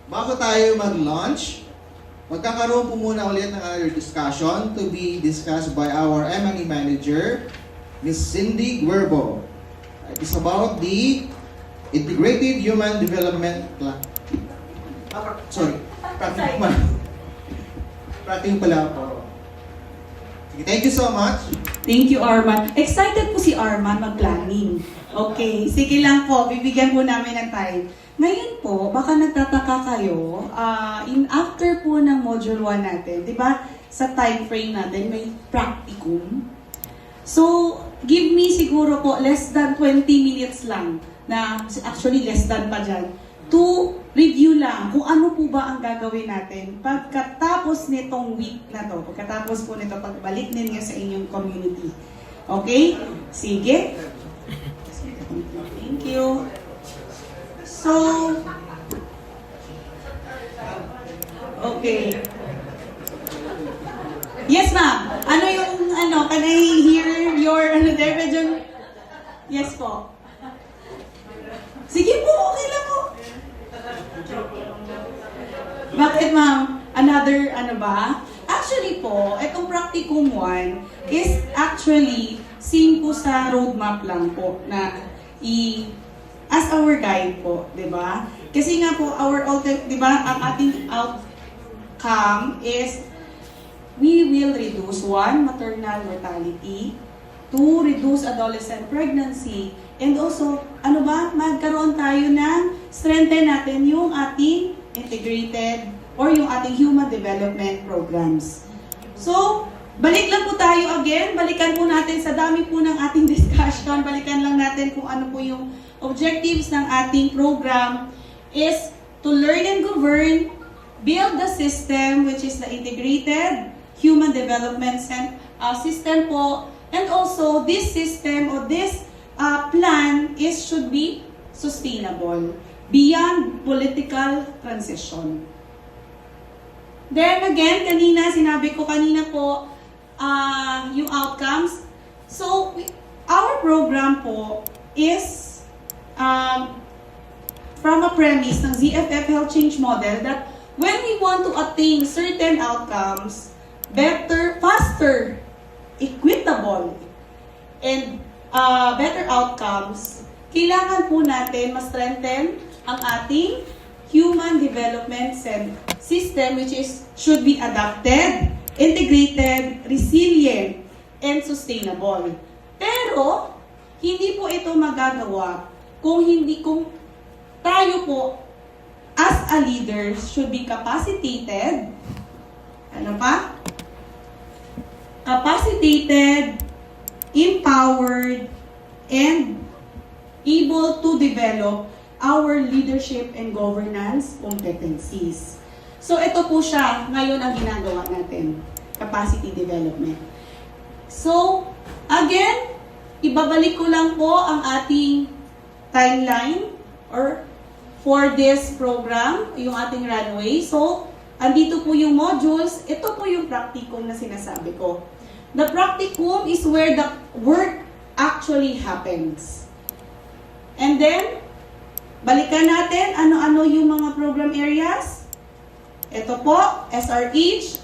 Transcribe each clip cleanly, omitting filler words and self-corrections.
bago tayo mag-launch, magkakaroon po muna ulit ng another discussion to be discussed by our M&E Manager, Ms. Cindy Guerbo. It is about the Integrated Human Development Plan. Practicing pala po. Sige, thank you so much. Thank you, Arman. Excited po si Arman mag-planning. Okay, sige lang po, bibigyan po namin ng time. Ngayon po, baka nagtataka kayo, after po ng Module 1 natin, di ba, sa time frame natin, may practicum. So, give me siguro po less than 20 minutes lang, na actually less than pa dyan, to review lang kung ano po ba ang gagawin natin pagkatapos nitong week na to, pagkatapos po nito pagbalik ninyo sa inyong community. Okay? Sige. Thank you. So, okay. Yes, ma'am. Ano yung, can I hear your, there, medyo, yes po. Sige po, okay lang po. Bakit, ma'am? Another, Actually po, itong practicum 1 is actually same po sa roadmap lang po na as our guide po, di ba? Kasi nga po, di ba, ang ating outcome is we will reduce 1, maternal mortality, 2, reduce adolescent pregnancy, and also, magkaroon tayo ng strengthen natin yung ating integrated or yung ating human development programs. So, balik lang po tayo again. Balikan po natin sa dami po ng ating discussion. Balikan lang natin kung ano po yung objectives ng ating program is to learn and govern, build the system which is the integrated human development system po. And also, this system or this plan should be sustainable beyond political transition. Then again, sinabi ko kanina po, yung outcomes. So, our program po is from a premise ng ZFF Health Change Model that when we want to attain certain outcomes, better, faster, equitable, and better outcomes, kailangan po natin ma-strengthen ang ating human development system which should be adapted, integrated, resilient, and sustainable. Pero, hindi po ito magagawa kung tayo po as a leader should be capacitated, capacitated, empowered, and able to develop our leadership and governance competencies. So ito po siya ngayon ang ginagawa natin, capacity development. So, again, ibabalik ko lang po ang ating timeline or for this program, yung ating runway. So, andito po yung modules, ito po yung practicum na sinasabi ko. The practicum is where the work actually happens. And then, balikan natin ano-ano yung mga program areas. Ito po, SRH,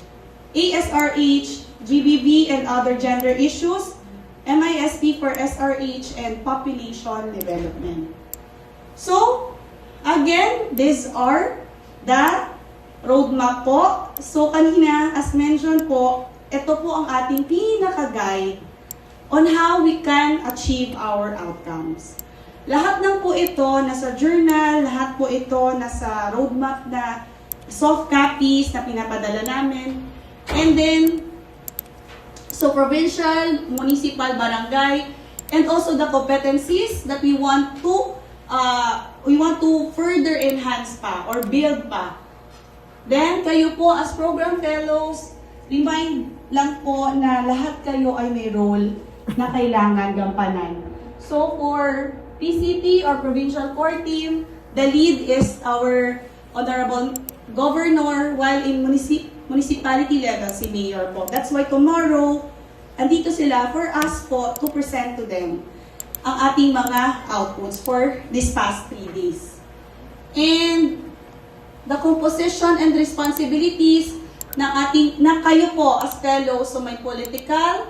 ASRH, GBV and other gender issues, MISP for SRH, and population development. So, again, these are the roadmap po. So, kanina, as mentioned po, ito po ang ating pinaka-guide on how we can achieve our outcomes. Lahat ng po ito nasa journal, lahat po ito nasa roadmap na soft copies na pinapadala namin. And then, so provincial, municipal, barangay, and also the competencies that we want to further enhance pa or build pa. Then, kayo po as program fellows, remind lang po na lahat kayo ay may role na kailangan gampanan. So, for PCT or Provincial Core Team, the lead is our Honorable Governor, while in municipality level, si Mayor po. That's why tomorrow, andito sila for us po to present to them ang ating mga outputs for this past 3 days. And the composition and responsibilities na kayo po as fellows, so may political,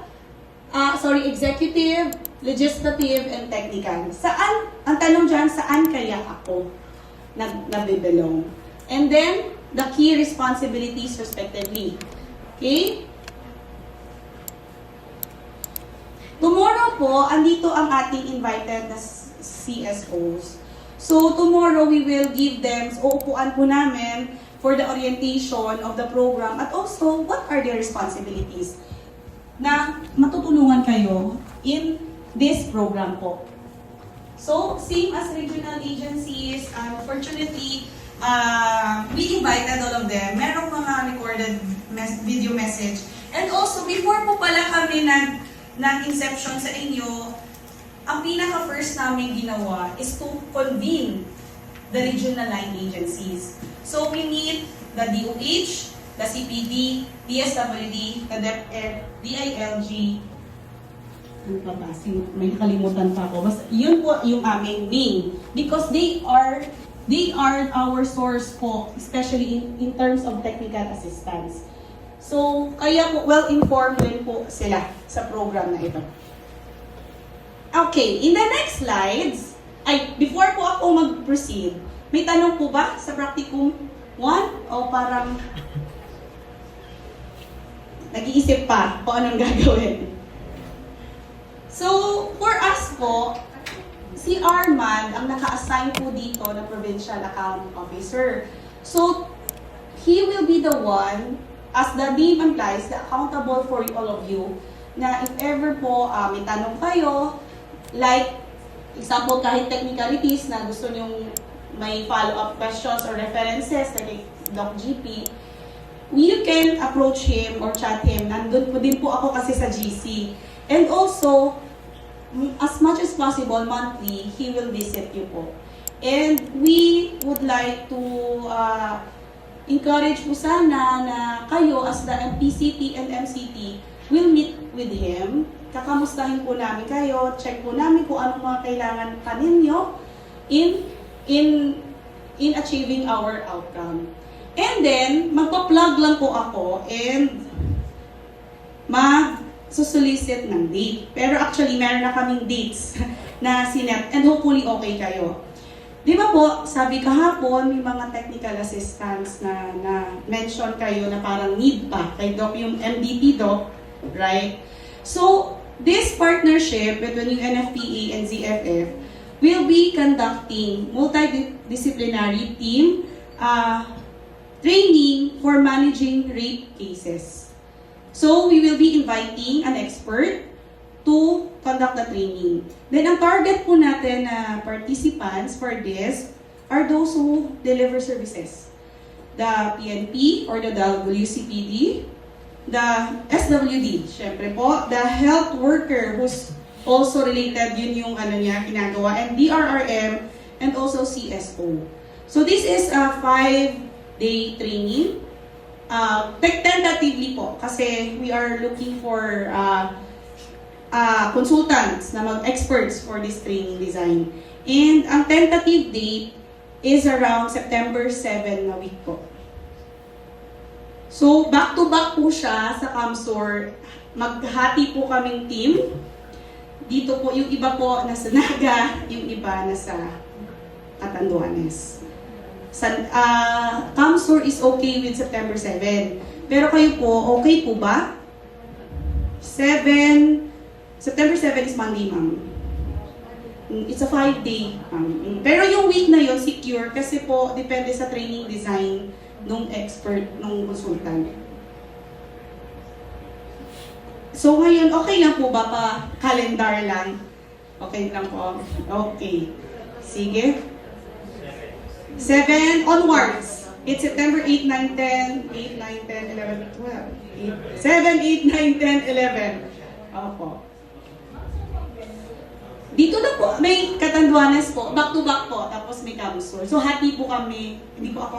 executive, legislative, and technical. Saan, ang tanong dyan, saan kaya ako nag-belong? And then, the key responsibilities respectively. Okay? Tomorrow po, andito ang ating invited na CSOs. So, tomorrow we will give them, uupuan po namin for the orientation of the program at also, what are their responsibilities na matutulungan kayo in this program po. So, same as regional agencies, unfortunately, we invited all of them. Merong mga recorded video message. And also, before po pala kami nag-inception sa inyo, ang pinaka-first namin ginawa is to convene the regional line agencies. So we meet the DOH, the CPD, DSWD, the DepEd, DILG. Ano pa ba? May nakalimutan pa ako. Basta, yun po yung aming main. Because they are our source po, especially in terms of technical assistance. So, kaya po, well-informed din po sila sa program na ito. Okay, in the next slides, before po ako mag-proceed, may tanong po ba sa practicum 1? O parang nag-iisip pa kung anong gagawin? So, for us po, si Armand ang naka-assign po dito na Provincial Account Officer. So, he will be the one, as the name implies, accountable for all of you, na if ever po may tanong kayo, like, example, kahit technicalities na gusto nyong may follow-up questions or references like Doc GP, you can approach him or chat him. Nandun po din po ako kasi sa GC. And also, as much as possible, monthly, he will visit you po. And we would like to encourage po sana na kayo as the MPCT and MCT will meet with him. Kakamustahin po namin kayo, check po namin kung anong mga kailangan pa ninyo in achieving our outcome. And then, magpa-plug lang po ako and mag-solicit ng date. Pero actually, meron na kaming dates na sinet and hopefully okay kayo. Di ba po, sabi kahapon, may mga technical assistance na mention kayo na parang need pa kay Doc, yung MDT Doc, right? So, this partnership between UNFPA and ZFF will be conducting multidisciplinary team training for managing rape cases. So, we will be inviting an expert to conduct the training. Then, ang target po natin na participants for this are those who deliver services. The PNP or the WCPD, the SWD, syempre po, the health worker who's also related, yun yung ginagawa, and DRRM, and also CSO. So this is a 5-day training. Tentatively po, kasi we are looking for consultants na mag-experts for this training design. And ang tentative date is around September 7 na week po. So, back-to-back po siya sa CAMSOR. Maghati po kaming team. Dito po, yung iba po nasa Naga, yung iba nasa Catanduanes. CAMSOR is okay with September 7. Pero kayo po, okay po ba? September 7 is Monday, ma'am. It's a 5-day. Pero yung week na yon secure kasi po, depende sa training design nung expert, nung consultant. So ngayon, okay lang po ba pa calendar lang? Okay lang po. Okay. Sige. 7 onwards. It's September 8, 9, 10, 8, 9, 10, 11, 12. 7, 8, 9, 10, 11. Opo. Dito na po, may Catanduanes po, back-to-back po, tapos may CAMSOR. So, hati po kami, hindi ako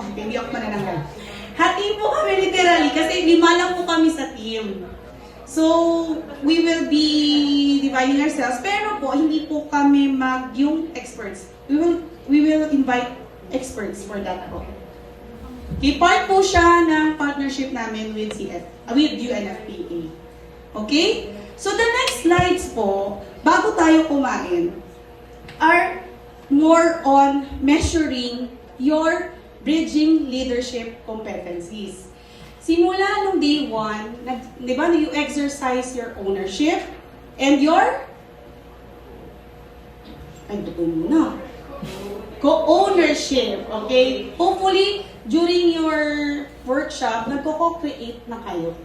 manananggal. Hati po kami literally, kasi 5 lang po kami sa team. So, we will be dividing ourselves, pero po, hindi po kami yung experts. We will invite experts for that po. Okay, part po siya ng partnership namin with UNFPA. Okay? So the next slides po, bago tayo kumain, are more on measuring your bridging leadership competencies. Simula nung day 1, di ba, you exercise your ownership and your co-ownership, okay? Hopefully, during your workshop, nagko-co-create na kayo.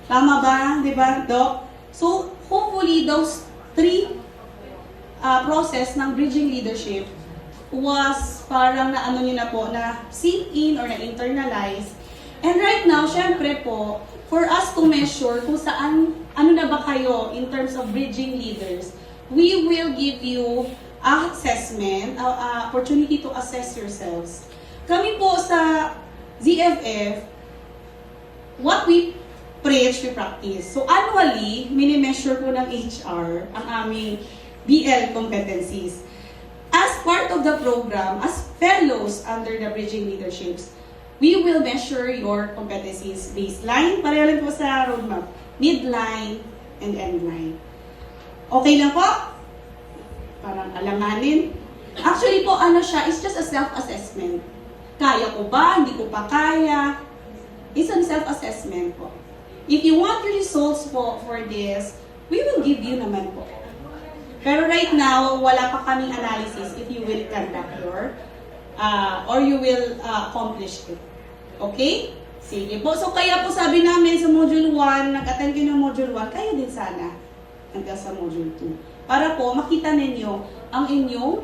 Tama ba? Di ba, Doc? So, hopefully, those three process ng bridging leadership was parang na ano nyo na po, na sink in or na internalize. And right now, syempre po, for us to measure kung saan, ano na ba kayo in terms of bridging leaders, we will give you assessment, opportunity to assess yourselves. Kami po sa ZFF, what we preach, we practice. So annually, mini-measure po ng HR ang aming BL competencies. As part of the program, as fellows under the Bridging Leaderships, we will measure your competencies baseline, pareho lang po sa roadmap, midline, and endline. Okay lang po? Parang alamanin. Actually po, ano siya, it's just a self-assessment. Kaya ko ba? Hindi ko pa kaya? It's a self-assessment po. If you want your results po for this, we will give you naman po. Pero right now, wala pa kaming analysis if you will conduct your, or you will accomplish it. Okay? Sige po. So kaya po sabi namin sa Module 1, nag-attend kayo ng Module 1, kayo din sana hanggang sa Module 2. Para po makita ninyo ang inyong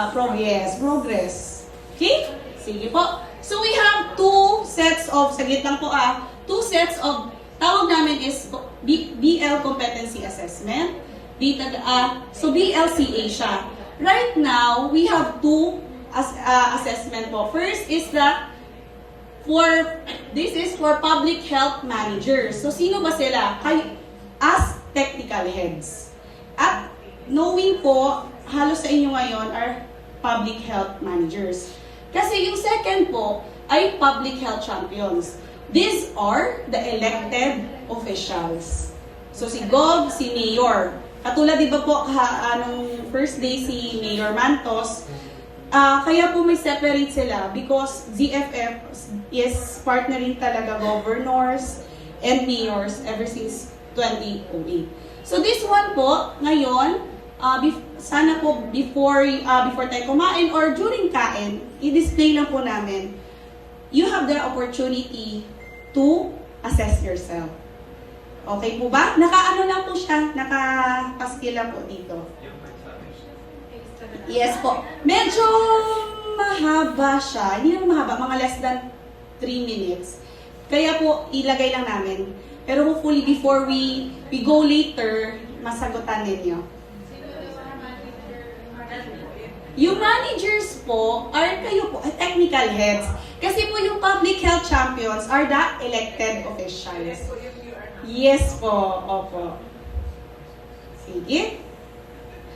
progress. Okay? Sige po. So we have two sets of, saglit lang po two sets of, tawag namin is BL Competency Assessment. So BLCA siya. Right now, we have two assessment po. First is this is for public health managers. So sino ba sila? As technical heads. At knowing po, halos sa inyo ngayon are public health managers. Kasi yung second po ay public health champions. These are the elected officials. So si Gov, si Mayor. Katulad di ba po, anong first day si Mayor Mantos, kaya po may separate sila because ZFF is partnering talaga governors and mayors ever since 2008. So this one po, ngayon, sana po before tayo kumain or during kain, i-display lang po namin, you have the opportunity to assess yourself. Okay po ba? Naka-ano lang po siya, naka-paskil lang po dito. Yes po. Medyo mahaba siya. Hindi naman mahaba, mga less than 3 minutes. Kaya po, ilagay lang namin. Pero hopefully, before we go later, masagutan ninyo. Yung managers po, are kayo po, technical heads. Kasi po yung public health champions are the elected officials. Yes po, opo. Sige.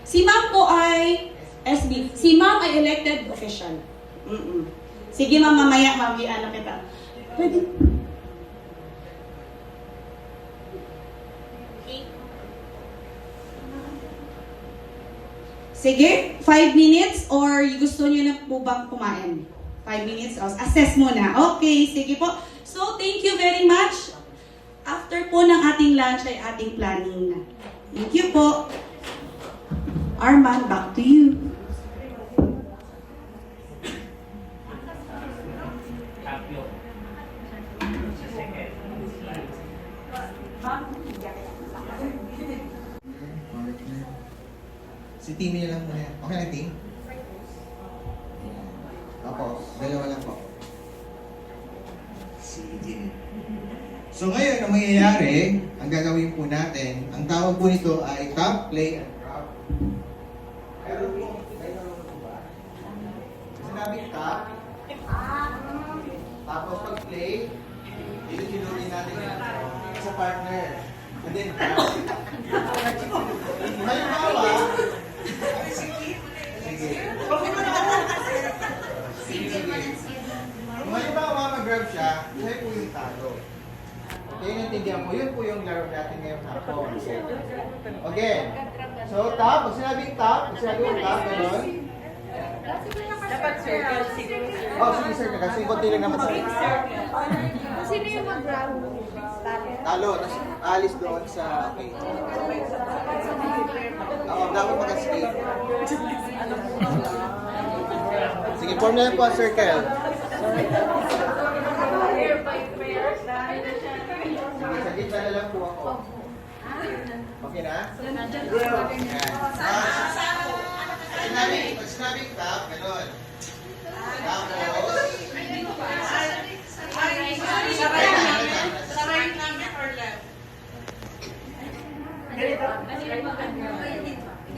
Si ma'am po ay SB. Si ma'am ay elected official. Sige ma'am, mamaya, ano kita. Pwede. Sige, 5 minutes or gusto niyo na po bang kumain? 5 minutes, assess muna. Okay, sige po. So, thank you very much. After po ng ating lunch ay ating planning na. Thank you po. Arman, back to you. Si Timmy na lang muna yan. Okay na, Tim? Opo, dalawa lang po. Sige. So ngayon, ang mangyayari, ang gagawin po natin, ang tawag po nito ay top, play, and drop. Meron po ba? Sinabing top, tapos pag play, ilutuloy natin sa partner. And then drop. Halimbawa, sige. Sige. Kung halimbawa mag-grab siya, siya po yung talo. Okay, naintindihan mo, yun po yung laro natin ngayong hapon. Okay. So, tap. Pag sinabing tap, gano'n. Dapat circle siguro. Oh, sige sir, kasi konti lang naman sa Sino yung mag-grab? talo. Tapos alis doon sa, okay. Oo, dapat mag-skate. Sige, form na lang po ang circle. Sige, sa gitna na lang po ako. Okay na? Ayan. Pag sinabing tap, gano'n. Tapos, Sa right namin or left?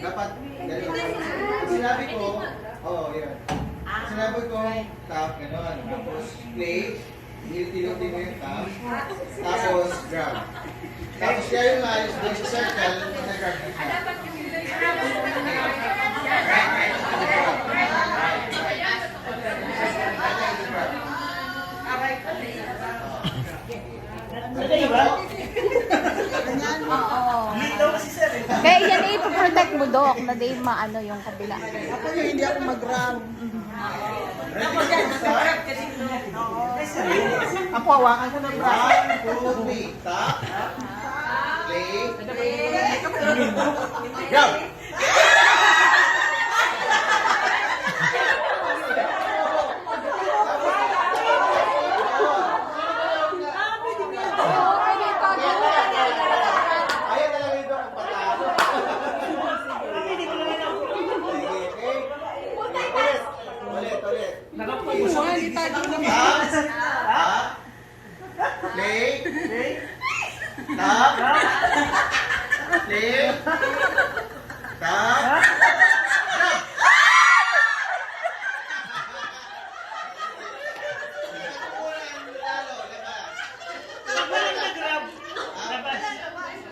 dapat, gano'n. Pag sinabi ko, yun. Pag sinabi ko, tap, gano'n. Tapos, play, tilog-tilog mo yung tap. Tapos, grab. Tapos, kaya yung ayos doon sa circle, nag-grab na siya. Kaya yan eh, protect mo, Doc, na di maano yung kabila. Ako yung hindi ako mag-grab. Ako, hawakan ko ng grab. 1, 2, 3. Tap. Play. Grab. Ayaw talaga ito ang patalo. Sige, okay? Ulit. Tap. Play. Tap. Play. Tap.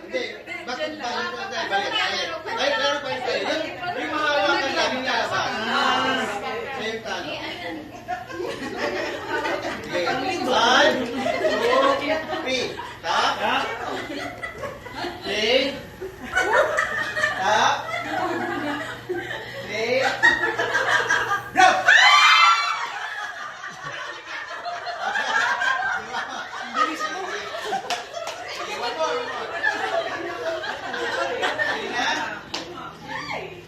Hindi, bakit balik? Ay, laro pa yun kayo. Yung mga hawakan namin lalabas. Siya yung talo. Okay. 1, 2, 3. Tap. Play. Tap. Play. Go! Sige, one more. Sige na.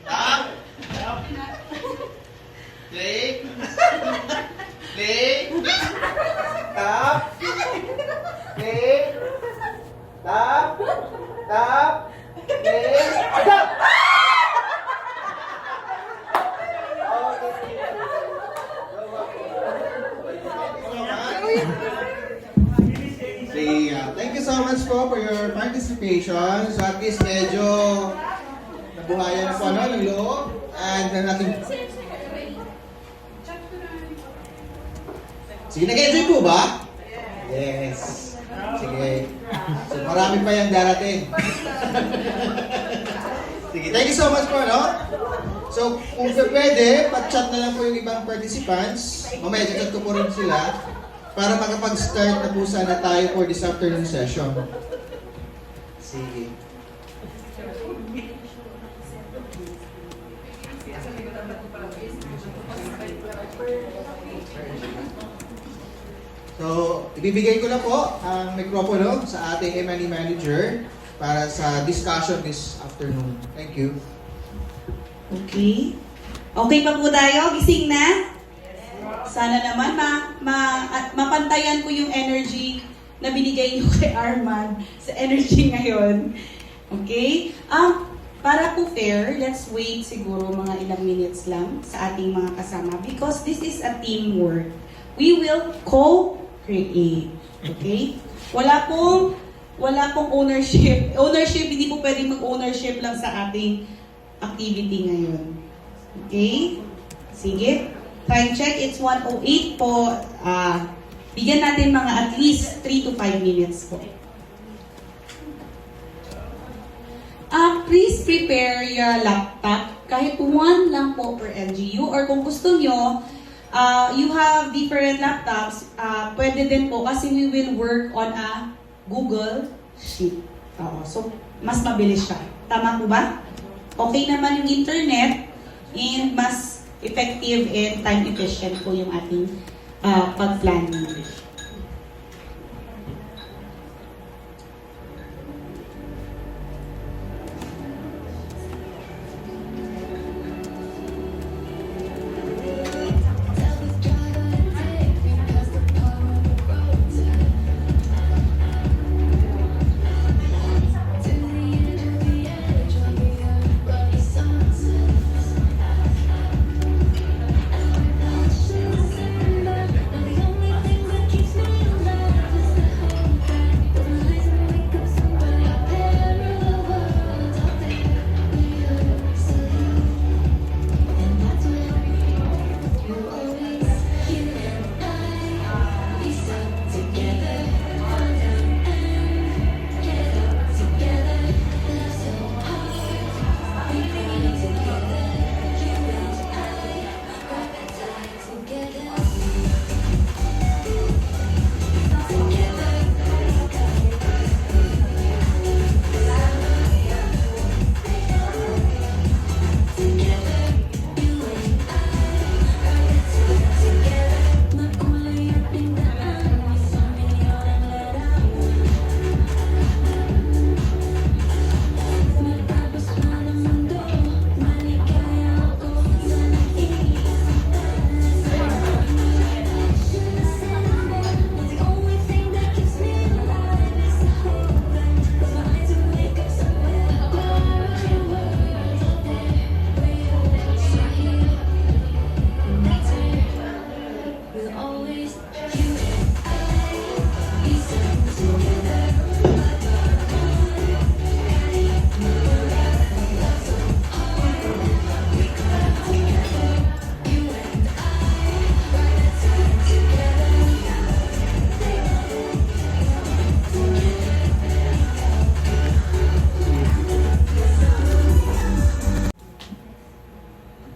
Tap. Play. Play. Tap. Play. Tap. Tap. Play. Tap. Thank you so much po for your participation. So at least medyo nabuhayan na po ng loob. And natin... Sige, nag-enjoy po ba? Yes. Sige. So marami pa yan darating. Sige, thank you so much po, no? So, kung pwede, pa-chat na lang po yung ibang participants. Mamaya, chat ko po rin sila para makapag-start na po sana tayo for this afternoon session. Sige. So, ibibigay ko na po ang mikropono sa ating M&E manager para sa discussion this afternoon. Thank you. Okay. Okay pa po tayo? Gising na? Sana naman mapantayan ko yung energy na binigay niyo kay Arman sa energy ngayon. Okay? Para po fair, let's wait siguro mga ilang minutes lang sa ating mga kasama because this is a teamwork. We will co-create. Okay? Wala pong ownership. Ownership, hindi po pwedeng mag-ownership lang sa ating activity ngayon. Okay? Sige. Time check, it's 1:08 po. Bigyan natin mga at least 3 to 5 minutes po. Please prepare your laptop. Kahit one lang po per LGU. Or kung gusto nyo, You have different laptops, pwede din po kasi we will work on a Google Sheet. So, mas mabilis siya. Tama po ba? Okay naman yung internet and mas effective and time efficient po yung ating pag-planning.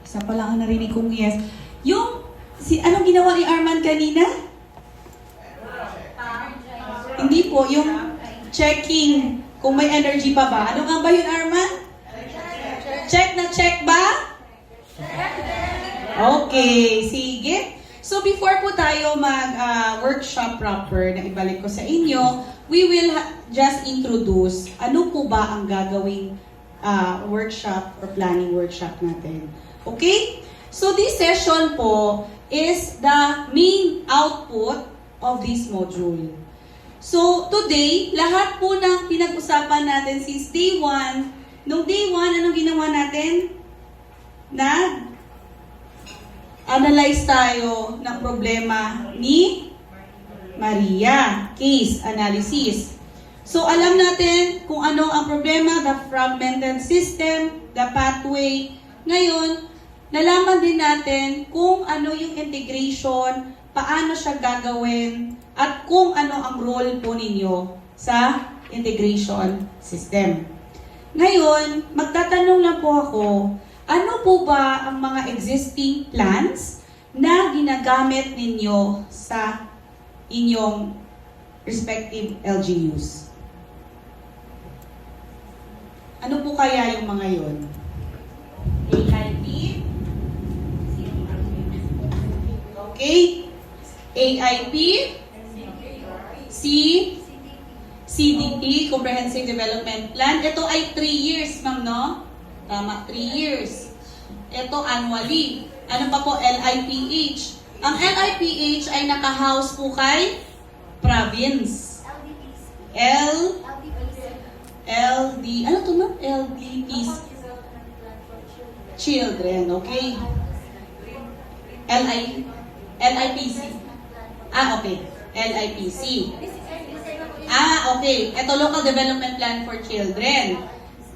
Isa pa lang ang narinig kong yes. Anong ginawa ni Arman kanina? Hindi po, yung checking kung may energy pa ba. Ano nga ba yun, Arman? Check na check ba? Okay, sige. So before po tayo mag-workshop proper na ibalik ko sa inyo, we will just introduce ano po ba ang gagawing workshop or planning workshop natin. Okay? So this session po is the main output of this module. So today, lahat po ng pinag-usapan natin since day 1, nung day 1, anong ginawa natin? Analyze tayo ng problema ni Maria. Case analysis. So alam natin kung ano ang problema, the fragmented system, the pathway. Ngayon, nalaman din natin kung ano yung integration, paano siya gagawin, at kung ano ang role po ninyo sa integration system. Ngayon, magtatanong lang po ako, ano po ba ang mga existing plans na ginagamit ninyo sa inyong respective LGUs? Ano po kaya yung mga yon? AIP? Okay. AIP? CDP, Comprehensive Development Plan. Ito ay 3 years, ma'am, no? Tama, 3 years. Ito annually. Ano pa po? LIPH. Ang LIPH ay naka-house po kay province. Ano to, ma'am? LDPs. Children, okay? LIPC. Okay. LIPC. Okay. Ito, Local Development Plan for Children.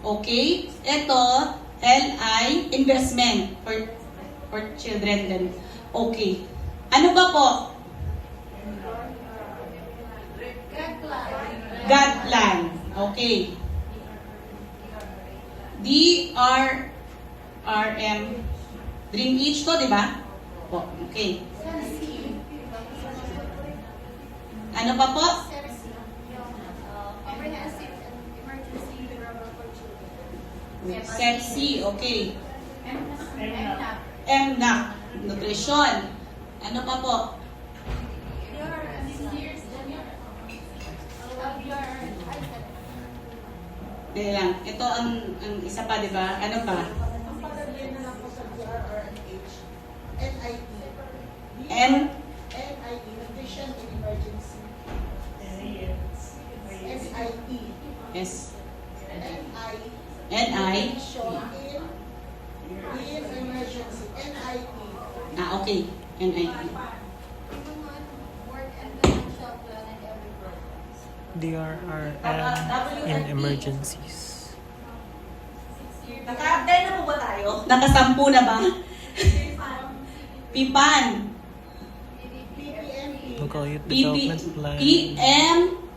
Okay. Ito, LI, Investment for Children din. Okay. Ano ba po? God Plan. Okay. DRRM. Dream Each to, di ba? Okay. Ano pa po? Comprehensive and emergency program for children. Sepsi, okay. MNAP. MNAP, nutrition. Ano pa po? Your 6 years, Dali lang. Ito ang isa pa, di ba? Ano pa? Ang pagdating na lang po sa DRRNH, NIE. N? NIE, Nutrition in Emergency. NIE. S. NI. NI? Nutrition in Emergency. NIE. Okay. NIP. work and financial plan and every program. DRRM in emergencies. Naka-10 na po ba tayo? Nakasampu na ba? PIPAN. Local Youth PP, Development Plan.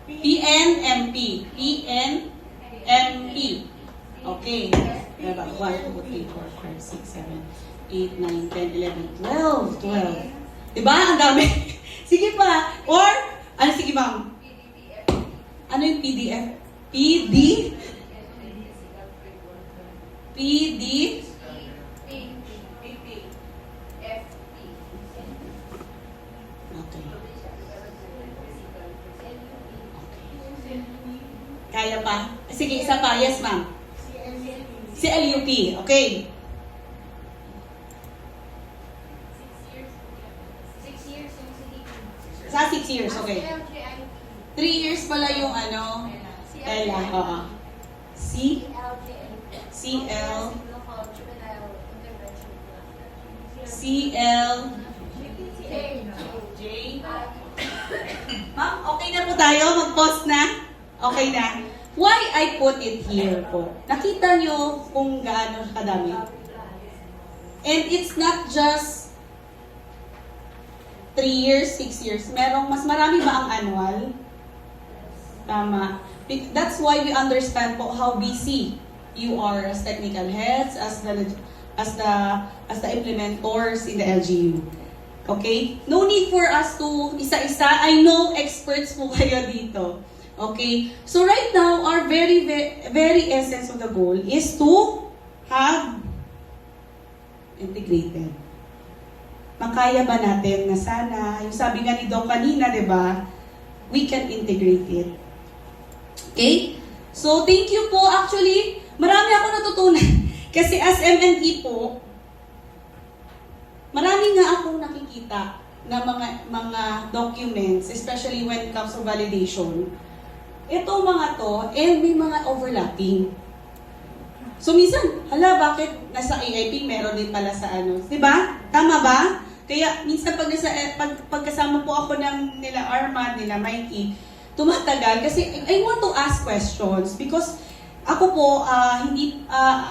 PNMP. PNMP. Okay. Diba? 1, 2, 3, 4, 5, 6, 7, 8, 9, 10, 11, 12. Diba? Ang dami. Sige pa. Or, ano sige ma'am? Ano yung PDF? PD? PD? Okay. Kaya pa? Sige, isa pa. Yes, ma'am. Si LUP. Okay. 6 years yung CDP. Sa 6 years. Okay. 3 years pala yung ano? Ella. Oo. C? CL. CL. J. Ma'am, okay na po tayo? Mag-pause na? Okay na. Why I put it here po? Nakita nyo kung gaano kadami. And it's not just 3 years, 6 years. Mas marami ba ang annual? Tama. That's why we understand po how busy you are as technical heads, as the implementors in the LGU. Okay? No need for us to isa-isa. I know experts po kayo dito. Okay? So right now, our very, very essence of the goal is to have integrated. Makaya ba natin na sana, yung sabi nga ni Doc kanina, di ba? We can integrate it. Okay? So, thank you po. Actually, marami ako natutunan. Kasi as MNE po, marami nga akong nakikita na mga documents, especially when it comes to validation. Ito mga to, may mga overlapping. So, minsan, bakit nasa AIP meron din pala sa ano? Diba? Tama ba? Kaya, minsan pagkasama po ako ng nila Armand, nila Mikey, tumatagal kasi I want to ask questions because ako po,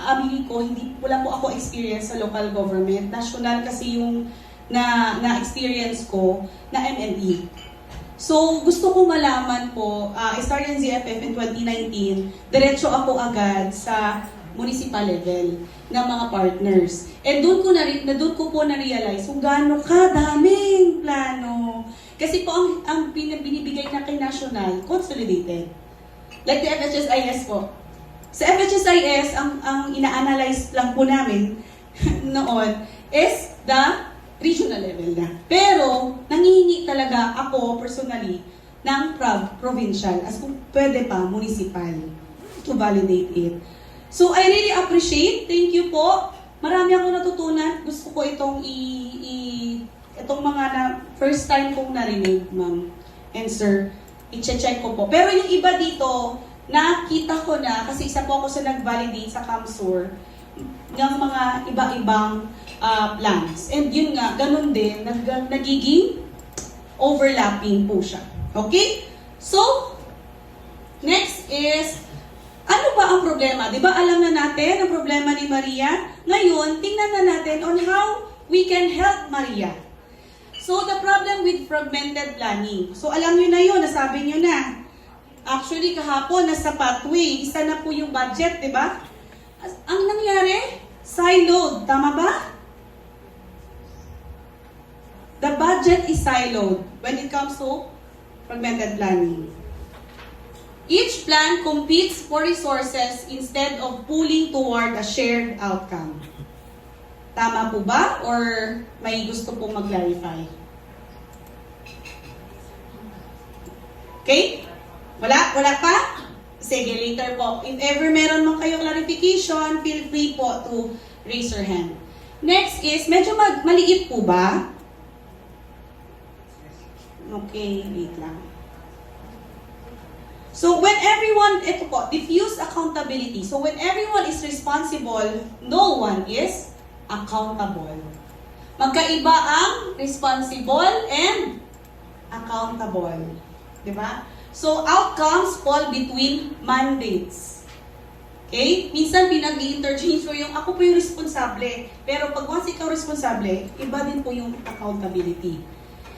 aminin ko, wala po ako experience sa local government. National kasi yung na-experience ko na MNE. So, gusto ko malaman po, I started in ZFF in 2019, diretso ako agad sa municipal level ng mga partners. And doon ko po na-realize kung gaano kadaming plano. Kasi po, ang binibigay na kay national, consolidated. Like the FHSIS po. Sa FHSIS, ang ina-analyze lang po namin noon is the regional level na. Pero, nangihingi talaga ako personally ng provincial as kung pwede pa municipal to validate it. So, I really appreciate. Thank you po. Marami akong natutunan. Gusto ko itong itong mga first time kong narinig, ma'am and sir. I-check ko po. Pero yung iba dito, nakita ko na, kasi isa po ako sa nag-validate sa CAMSUR, ng mga iba-ibang plans. And yun nga, ganun din, nagiging overlapping po siya. Okay? So, next is, ano ba ang problema? Di ba alam na natin ang problema ni Maria? Ngayon, tingnan na natin on how we can help Maria. So, the problem with fragmented planning. So, alam nyo na yun, nasabi nyo na. Actually, kahapon, nasa pathway, isa na po yung budget, di ba? Ang nangyari, siloed. Tama ba? The budget is siloed when it comes to fragmented planning. Each plan competes for resources instead of pooling toward a shared outcome. Tama po ba? Or may gusto pong mag-clarify? Okay? Wala? Wala pa? Sige, later po. If ever meron man kayong clarification, feel free po to raise your hand. Next is, medyo maliit po ba? Okay, wait lang. So when everyone, ito po, diffuse accountability. So when everyone is responsible, no one is accountable. Magkaiba ang responsible and accountable. Diba? So outcomes fall between mandates. Okay? Minsan pinag-i-interchange ko yung ako po yung responsable. Pero pag once ikaw responsable, iba din po yung accountability.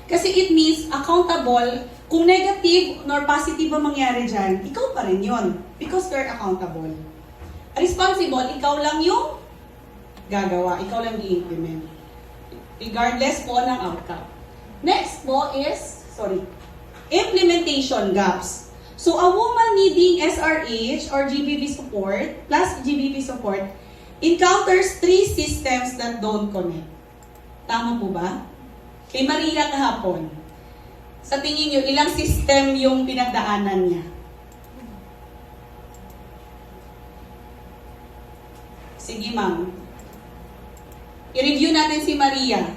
Kasi it means accountable, kung negative nor positive ang mangyari dyan, ikaw pa rin yun. Because you're accountable. Responsible, ikaw lang yung gagawa. Ikaw lang i-implement. Regardless po ng outcome. Next po is, implementation gaps. So a woman needing SRH or GBV support, plus GBV support, encounters 3 systems that don't connect. Tama po ba? Kay Maria kahapon, sa tingin nyo, ilang system yung pinagdaanan niya? Sige ma'am. I-review natin si Maria.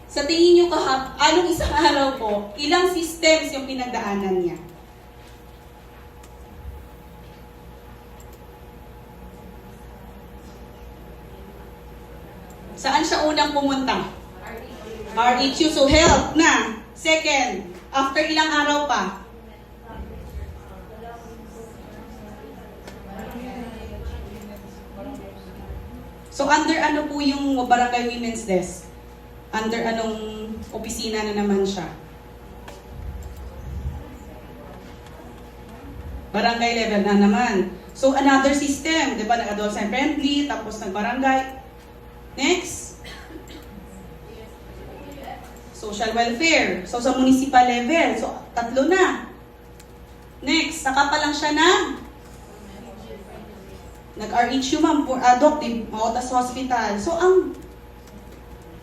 Sa tingin nyo anong isang araw po, ilang systems yung pinagdaanan niya? Saan siya unang pumunta? RHU, so health na. Second, after ilang araw pa? So under ano po yung Barangay Women's Desk? Under anong opisina na naman siya? Barangay level na naman. So another system, di ba? Nag-adolescent friendly, tapos nag-barangay. Next. Social welfare. So, sa municipal level. So, 3 na. Next, saka pa lang siya nag-RHU ma'am for adoptive, Mautas Hospital. So, ang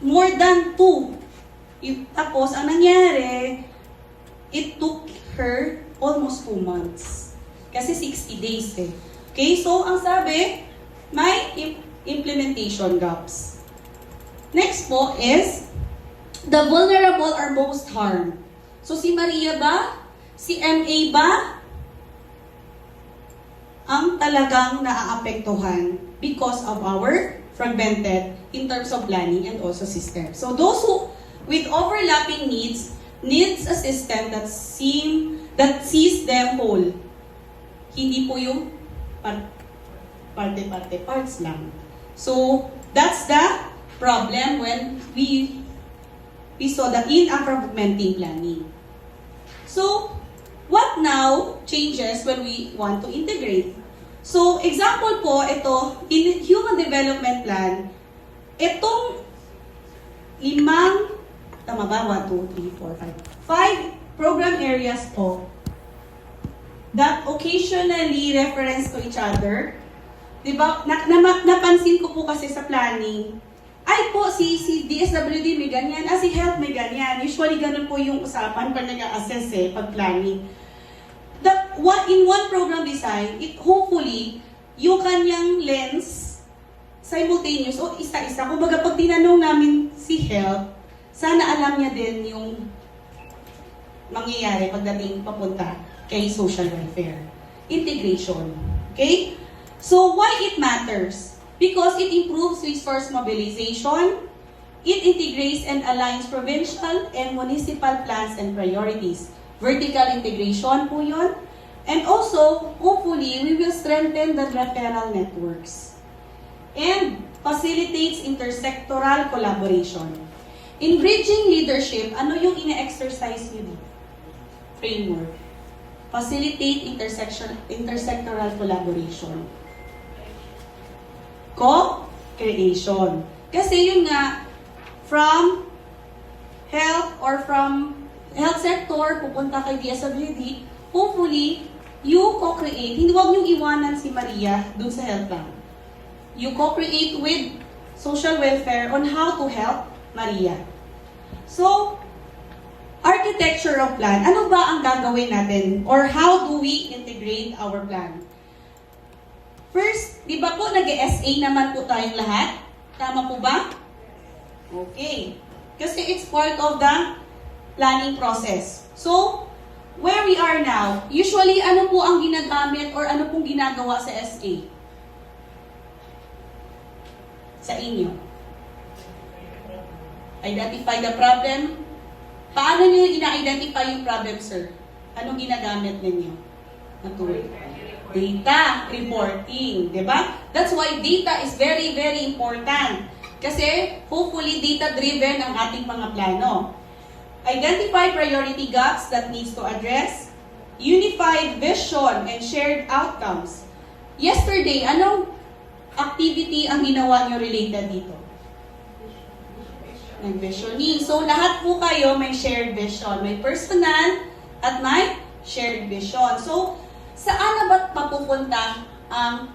more than 2. Tapos, ang nangyari, it took her almost 2 months. Kasi 60 days eh. Okay, so, ang sabi, may implementation gaps. Next po is, the vulnerable are most harmed. So si Maria ba? Si MA ba? Ang talagang naaapektuhan because of our fragmented in terms of planning and also system. So those who with overlapping needs a system that sees them whole. Hindi po yung parte-parte, parts lang. So that's the problem when we saw the in-fragmenting planning. So, what now changes when we want to integrate? So, example po, ito, in Human Development Plan, itong 5 program areas po that occasionally reference to each other. Diba? Napansin ko po kasi sa planning, ay po, si DSWD may ganyan, si health may ganyan. Usually, ganun po yung usapan pag nag-assess pag planning. In one program design, hopefully, yung kanyang lens, simultaneous, o isa-isa. Kumbaga, pag tinanong namin si health, sana alam niya din yung mangyayari pagdating papunta kay social welfare. Integration. Okay? So, why it matters? Because it improves resource mobilization, it integrates and aligns provincial and municipal plans and priorities. Vertical integration po yun. And also, hopefully, we will strengthen the referral networks. And facilitates intersectoral collaboration. In bridging leadership, ano yung ina-exercise nyo dito? Framework. Facilitate intersectoral collaboration. Co-creation. Kasi yun nga, from health or from health sector, pupunta kay DSWD, hopefully, you co-create. Hindi, wag niyong iwanan si Maria dun sa health plan. You co-create with social welfare on how to help Maria. So, architecture of plan, ano ba ang gagawin natin? Or how do we integrate our plan? First, di ba po nag-SA naman po tayong lahat? Tama po ba? Okay. Kasi it's part of the planning process. So, where we are now, usually ano po ang ginagamit or ano pong ginagawa sa SA? Sa inyo. Identify the problem. Paano nyo ina-identify yung problem, sir? Anong ginagamit ninyo? Natuloy. Data reporting, di ba? That's why data is very, very important. Kasi hopefully data-driven ang ating mga plano. Identify priority gaps that needs to address. Unified vision and shared outcomes. Yesterday, anong activity ang ginawa nyo related dito? Nag-visioning. So, lahat po kayo may shared vision. May personal at may shared vision. So, saan na ba mapupunta ang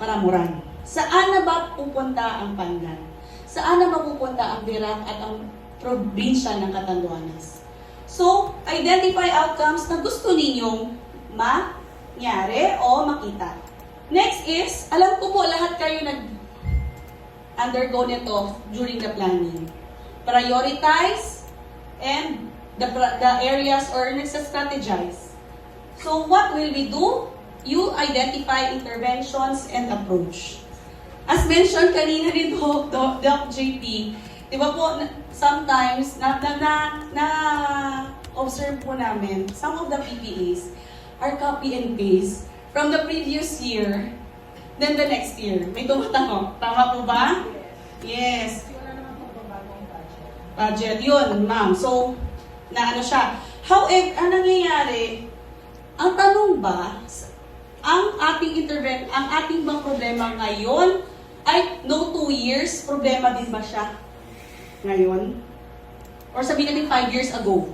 Karamuran? Saan na ba pupunta ang Pandan? Saan na mapupunta ang Virac at ang probinsya ng Catanduanes? So, identify outcomes na gusto ninyong mangyari o makita. Next is, alam ko po lahat kayo nag-undergo nito during the planning. Prioritize and the areas or nagsa-strategize. So, what will we do? You identify interventions and approach. As mentioned kanina ni Doc JP, di ba po, sometimes, na-observe po namin, some of the PPAs are copy and paste from the previous year, then the next year. May tumatanong. Tama po ba? Yes. Wala naman po bagong budget. Budget, yun, ma'am. So, na ano siya. However, ang nangyayari, ang tanong ba, ang ating bang problema ngayon ay no 2 years, problema din ba siya ngayon? Or sabihin natin 5 years ago?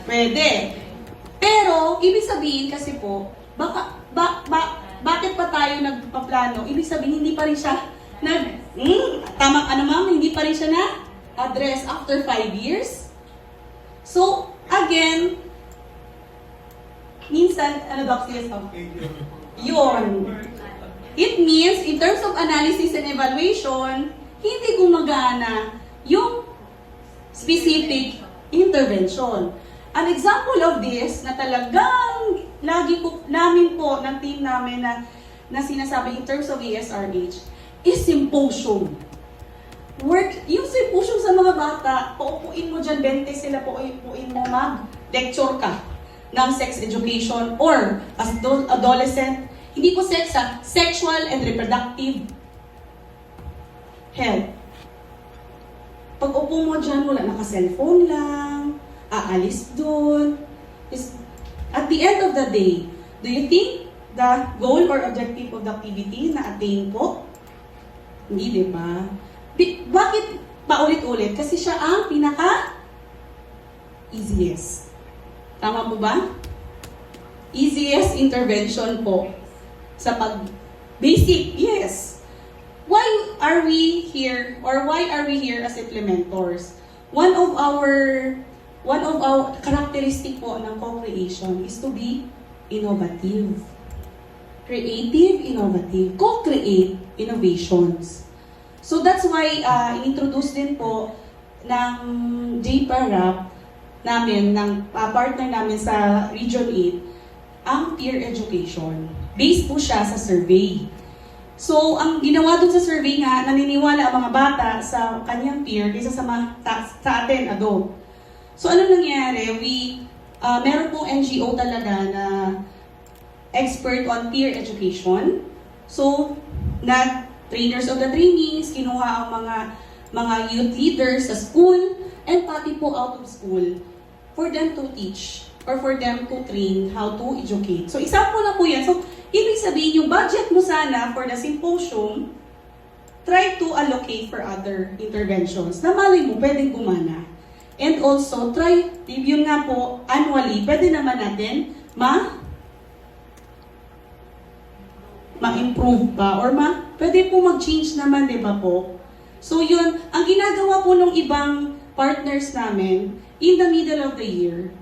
Pwede. Pero, ibig sabihin kasi po, bakit pa tayo nagpaplano? Ibig sabihin, hindi pa rin siya hindi pa rin siya na-address after 5 years. So, again, minsan, Doc, yun. It means, in terms of analysis and evaluation, hindi gumagana yung specific intervention. An example of this, na talagang namin po, ng team namin na sinasabi in terms of ESRH, is symposium. Yung symposium sa mga bata, paupuin mo dyan, 20 sila, paupuin mo mag-lecture ka ng sex education or as adolescent, hindi po sex sexual and reproductive health. Pag upo mo dyan, wala naka-cellphone lang, aalis dun. At the end of the day, do you think the goal or objective of the activity na-attain po? Hindi, di ba? Bakit paulit-ulit? Kasi siya ang pinaka-easiest. Tama po ba? Easiest intervention po sa basic, yes. Why are we here as implementors? One of our characteristic po ng co-creation is to be innovative. Creative, innovative. Co-create innovations. So that's why in-introduce din po ng JPARAP namin, ng partner namin sa Region 8, ang peer education. Based po siya sa survey. So, ang ginawa dun sa survey nga, naniniwala ang mga bata sa kanyang peer kaysa sa atin, adult. So, ano nangyari? Meron pong NGO talaga na expert on peer education. So, trainers of the trainees, kinuha ang mga youth leaders sa school, and pati po out of school for them to teach or for them to train how to educate. So, example na po yan. So, ibig sabihin, yung budget mo sana for the symposium, try to allocate for other interventions na malay mo, pwedeng gumana. And also, try, yun nga po, annually, pwede naman natin ma-improve pa or pwede po mag-change naman, di ba po? So yun, ang ginagawa po ng ibang partners namin, in the middle of the year,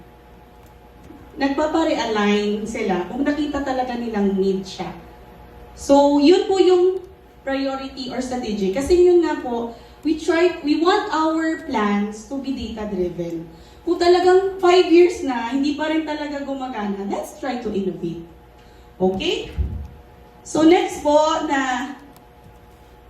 nagpapa-realign sila kung nakita talaga nilang need siya. So yun po yung priority or strategy. Kasi yun nga po, we want our plans to be data-driven. Kung talagang 5 years na, hindi pa rin talaga gumagana, let's try to innovate. Okay? So next po na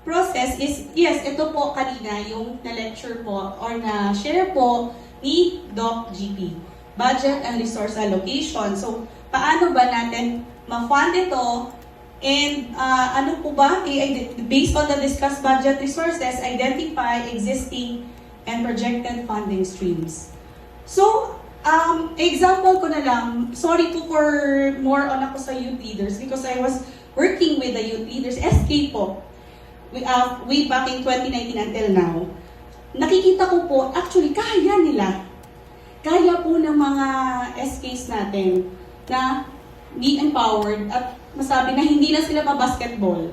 process is, yes, ito po kanina yung na-lecture po or na-share po ni Doc GP. Budget and resource allocation. So, paano ba natin ma-fund ito? And ano po ba? Based on the discussed budget resources, identify existing and projected funding streams. So, example ko na lang, sorry po for more on ako sa youth leaders because I was working with the youth leaders, SK po, way back in 2019 until now. Nakikita ko po, actually, kaya nila. Kaya po ng mga SKs natin na be empowered at masabi na hindi na sila pa-basketball.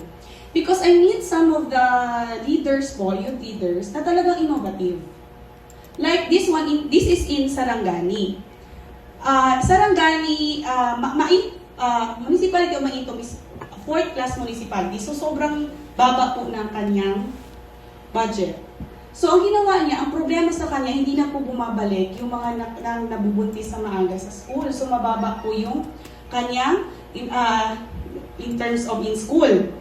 Because I meet some of the leaders po, youth leaders, na talagang innovative. Like this one, this is in Sarangani. Sarangani, municipality of Maintom is 4th class municipality. So sobrang baba po ng kanyang budget. So ang ginawa niya, ang problema sa kanya, hindi na po bumabalik yung mga nabubuntis sa maaga sa school. So mababa po yung kanyang in terms of in school.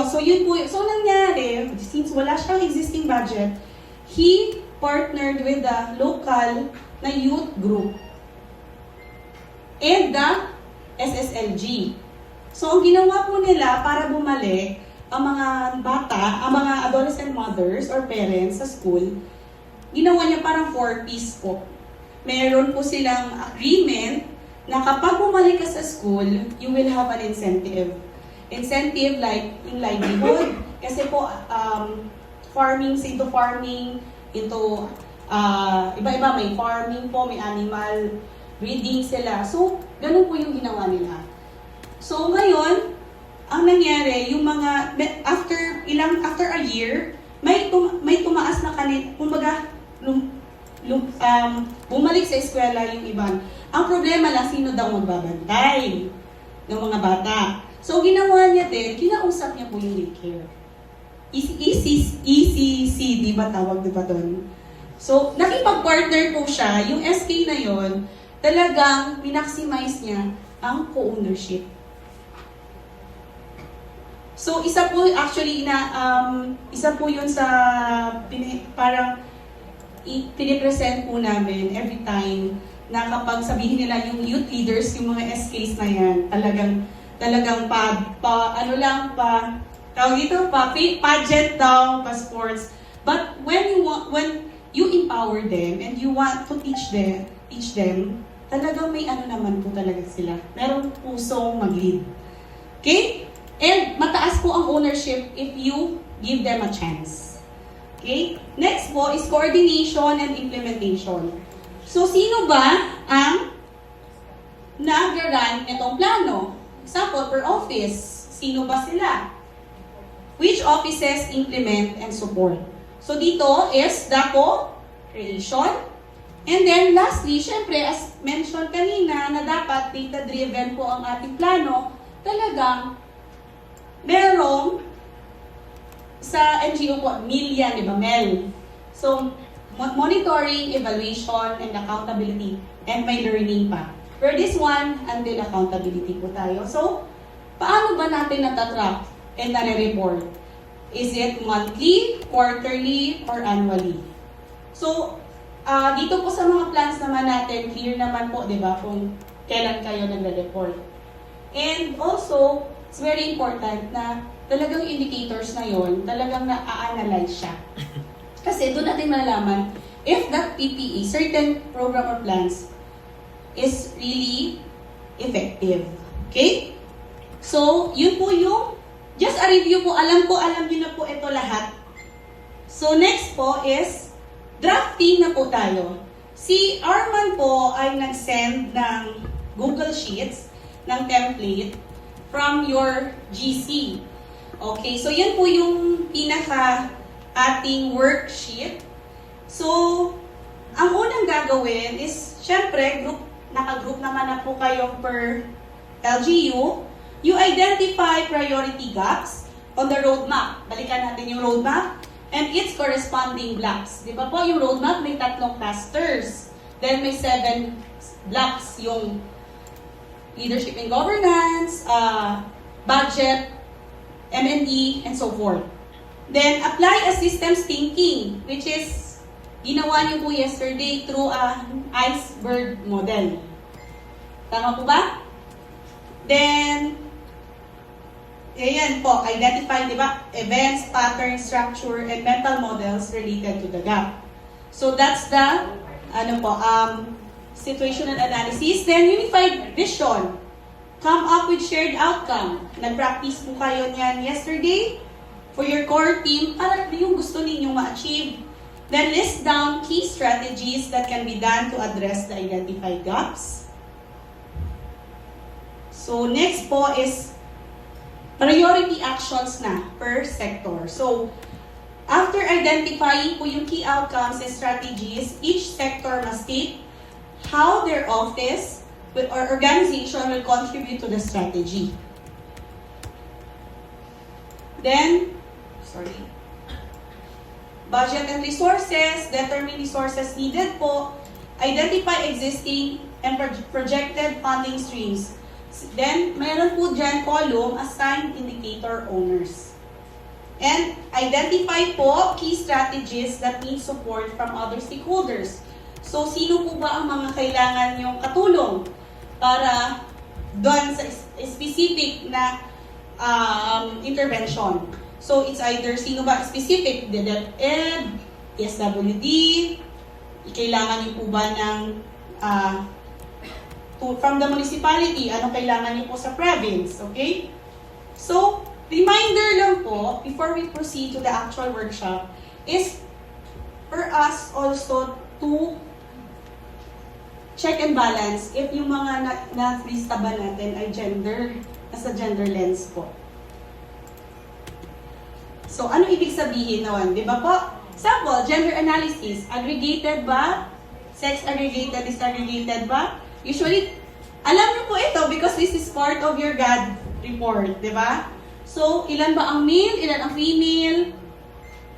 So yun po. So nangyari, since wala siyang existing budget, he partnered with the local na youth group and the SSLG. So ang ginawa po nila para bumalik ang mga bata, ang mga adolescent mothers or parents sa school, ginawa niya parang 4-piece po. Meron po silang agreement na kapag bumalik ka sa school, you will have an incentive. Incentive like in livelihood. Kasi po, farming, into farming, into iba-iba, may farming po, may animal breeding sila. So, ganun po yung ginawa nila. So, ngayon, ang nangyari, yung mga, after a year, may tumaas na kanil, kumbaga, bumalik sa eskwela yung iban. Ang problema lang, sino daw magbabantay ng mga bata. So, ginawa niya din, kinausap niya po yung daycare. ECC, di ba tawag diba doon? So, nakipag-partner po siya, yung SK na yon, talagang minaximize niya ang co-ownership. So, isa po actually isa po yun sa parang pinipresent po namin every time na kapag sabihin nila yung youth leaders, yung mga SKs na yan, talagang pageant daw, pa sports. But when you empower them and you want to teach them, talagang may naman po talaga sila. Meron pusong mag-lead. Okay? And mataas po ang ownership if you give them a chance. Okay? Next po is coordination and implementation. So, sino ba ang nag-run itong plano? Example, per office. Sino ba sila? Which offices implement and support? So, dito is the co-creation. And then, lastly, syempre, as mentioned kanina, na dapat data-driven po ang ating plano, talagang merong sa NGO po, MILYA, di ba, MEL. So, monitoring, evaluation, and accountability. And may learning pa. For this one, until accountability po tayo. So, paano ba natin natatrack and nare-report? Is it monthly, quarterly, or annually? So, dito po sa mga plans naman natin, clear naman po, di ba, kung kailan kayo nagre-report. And also, it's very important na talagang indicators na yon, talagang na-analyze siya. Kasi doon natin malalaman if that PPE, certain program or plans, is really effective. Okay? So, yun po yung, just a review po, alam nyo na po ito lahat. So, next po is drafting na po tayo. Si Arman po ay nag-send ng Google Sheets ng template from your GC. Okay, so yan po yung pinaka ating worksheet. So, ang unang gagawin is, syempre, naka-group naman na po kayo per LGU. You identify priority gaps on the roadmap. Balikan natin yung roadmap and its corresponding blocks. Di ba po, yung roadmap may 3 clusters. Then may 7 blocks, yung leadership and governance, budget, M&E, and so forth. Then, apply a systems thinking, which is ginawa niyo po yesterday through an iceberg model. Tama po ba? Then, ayan po, identify, di ba, events, patterns, structure, and mental models related to the gap. So, that's the, situational analysis. Then, unified vision. Come up with shared outcome. Nag-practice po kayo niyan yesterday for your core team para yung gusto ninyong ma-achieve. Then, list down key strategies that can be done to address the identified gaps. So, next po is priority actions na per sector. So, after identifying po yung key outcomes and strategies, each sector must state how their office or organization will contribute to the strategy. Then, budget and resources, determine resources needed po, identify existing and projected funding streams. Then, meron po dyan column, assigned indicator owners. And identify po key strategies that need support from other stakeholders. So, sino po ba ang mga kailangan yung katulong para doon sa specific na intervention? So, it's either sino ba specific, the DepEd, SWD, kailangan niyo po ba ng from the municipality, ano kailangan niyo po sa province, okay? So, reminder lang po, before we proceed to the actual workshop, is for us also to check and balance if yung mga na-lista ba natin ay nasa gender lens po. So, ano ibig sabihin naman? Di ba po? Sample, gender analysis. Aggregated ba? Sex aggregated, disaggregated ba? Usually, alam niyo po ito because this is part of your GAD report. Di ba? So, ilan ba ang male? Ilan ang female?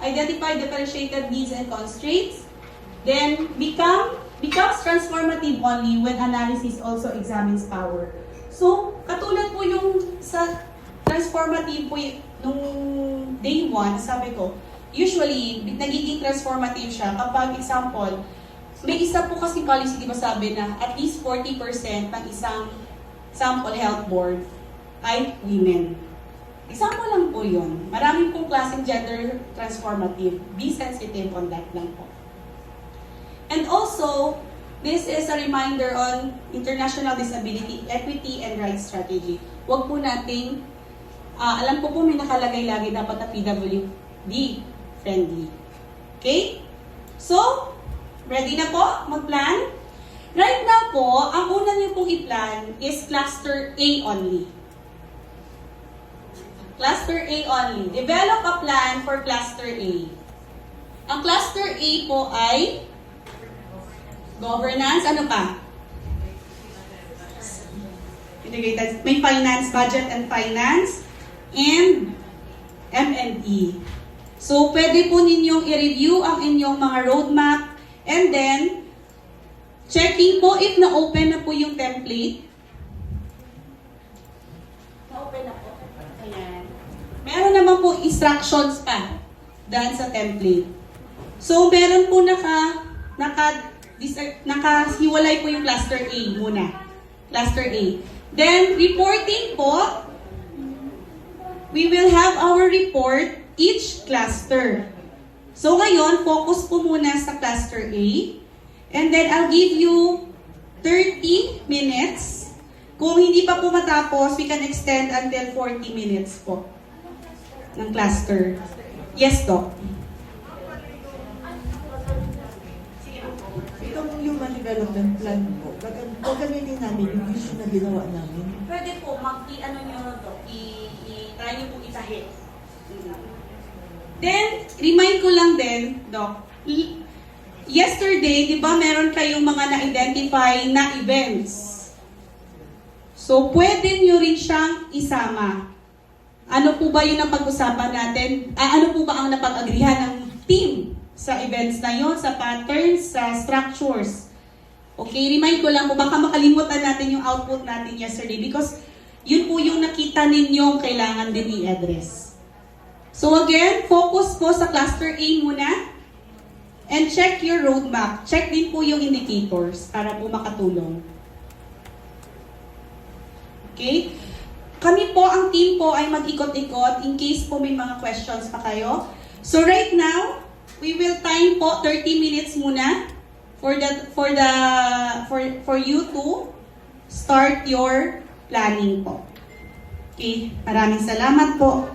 Identify differentiated needs and constraints. Then, becomes transformative only when analysis also examines power. So, katulad po yung sa transformative po nung day 1, sabi ko, usually, nagiging transformative siya kapag, example, may isa po kasi policy, di ba sabi na at least 40% ng isang sample health board ay women. Example lang po yun. Maraming pong klaseng gender transformative. Be sensitive on that lang po. And also, this is a reminder on International Disability Equity and Rights Strategy. Huwag po nating, alam po may nakalagay lagi dapat na PWD friendly. Okay? So, ready na po mag-plan? Right now po, ang una niyo pong i-plan is Cluster A only. Cluster A only. Develop a plan for Cluster A. Ang Cluster A po ay governance, ano pa? Integrated. May finance, budget and finance, and M&E. So, pwede po ninyong i-review ang inyong mga roadmap, and then, checking po if na-open na po yung template. Na-open na po. Ayan. Meron naman po instructions pa dahil sa template. So, meron po nakahiwalay po yung cluster A muna. Cluster A. Then, reporting po, we will have our report each cluster. So, ngayon, focus po muna sa cluster A. And then, I'll give you 30 minutes. Kung hindi pa po matapos, we can extend until 40 minutes po ng cluster. Yes, Doc. urban development plan po, gagamitin namin yung vision na ginawa namin. Pwede po, ano nyo to, try nyo po itahit. Then, remind ko lang din, Doc, yesterday, di ba meron kayong mga na-identify na events? So, pwede nyo rin siyang isama. Ano po ba yung napag-usapan natin? Ano po ba ang napag-agrihan ng team sa events na yon, sa patterns, sa structures? Okay, remind ko lang po, baka makalimutan natin yung output natin yesterday because yun po yung nakita ninyong kailangan din i-address. So again, focus po sa cluster A muna and check your roadmap. Check din po yung indicators para po makatulong. Okay? Kami po, ang team po ay mag-ikot-ikot in case po may mga questions pa kayo. So right now, we will time po 30 minutes muna for you to start your planning po. Okay? Maraming salamat po.